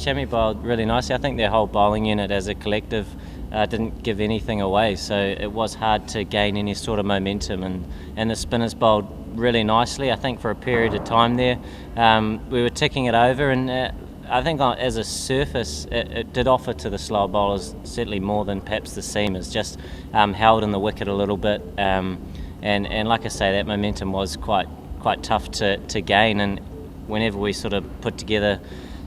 Shami bowled really nicely. I think their whole bowling unit as a collective didn't give anything away, so it was hard to gain any sort of momentum, and the spinners bowled really nicely. I think for a period of time there we were ticking it over, and I think as a surface it did offer to the slower bowlers certainly more than perhaps the seamers, just held in the wicket a little bit, and like I say, that momentum was quite tough to gain, and whenever we sort of put together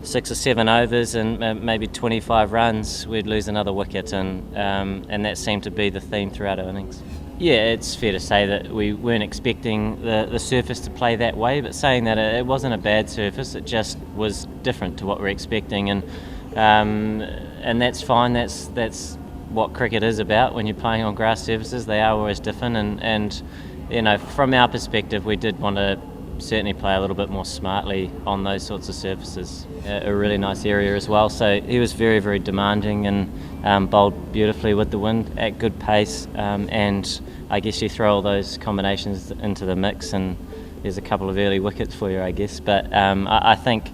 6 or 7 overs and maybe 25 runs, we'd lose another wicket, and that seemed to be the theme throughout our innings. Yeah, it's fair to say that we weren't expecting the surface to play that way, but saying that, it wasn't a bad surface, it just was different to what we're expecting, and that's fine. That's what cricket is about. When you're playing on grass surfaces, they are always different, and you know, from our perspective, we did want to certainly play a little bit more smartly on those sorts of surfaces. A really nice area as well, so he was very, very demanding and bowled beautifully with the wind at good pace, and I guess you throw all those combinations into the mix and there's a couple of early wickets for you, I guess. But I think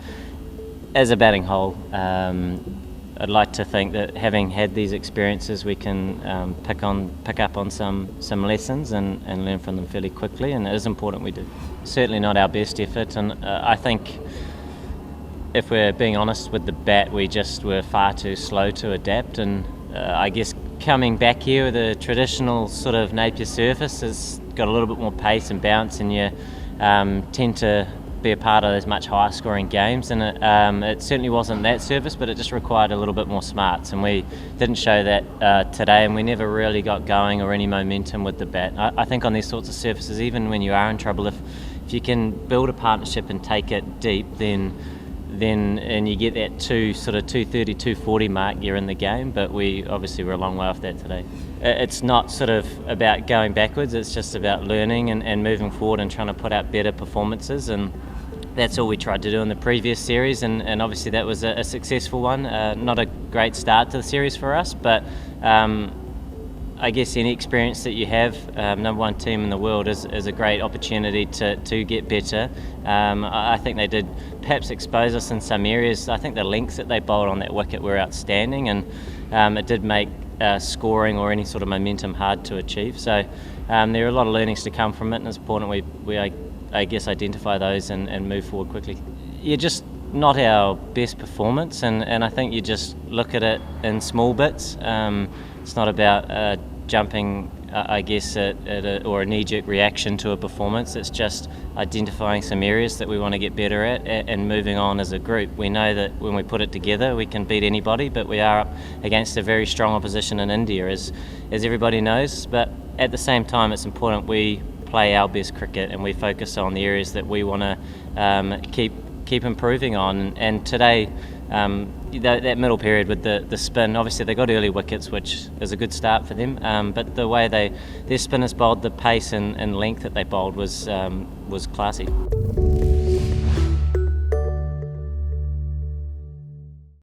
as a batting whole, I'd like to think that having had these experiences, we can pick up on some lessons and learn from them fairly quickly, and it is important we do. Certainly not our best effort, and I think if we're being honest with the bat, we just were far too slow to adapt, and I guess coming back here with a traditional sort of Napier surface has got a little bit more pace and bounce, and you tend to be a part of those much higher scoring games, and it certainly wasn't that surface, but it just required a little bit more smarts, and we didn't show that today, and we never really got going or any momentum with the bat. I think on these sorts of surfaces, even when you are in trouble, if you can build a partnership and take it deep, then and you get that 230, 240 mark, you're in the game. But we obviously were a long way off that today. It's not sort of about going backwards, it's just about learning and moving forward and trying to put out better performances, and that's all we tried to do in the previous series, and obviously that was a successful one. Not a great start to the series for us, but I guess any experience that you have, number one team in the world, is a great opportunity to get better. I think they did perhaps expose us in some areas. I think the lengths that they bowled on that wicket were outstanding, and it did make scoring or any sort of momentum hard to achieve. So there are a lot of learnings to come from it, and it's important we I guess identify those and move forward quickly. You're just not our best performance, and I think you just look at it in small bits. It's not about jumping, I guess, or a knee-jerk reaction to a performance. It's just identifying some areas that we want to get better at and moving on as a group. We know that when we put it together, we can beat anybody, but we are up against a very strong opposition in India, as everybody knows. But at the same time, it's important we play our best cricket and we focus on the areas that we want to keep improving on. And today, that middle period with the spin, obviously they got early wickets, which is a good start for them, but the way their spinners bowled, the pace and length that they bowled was classy.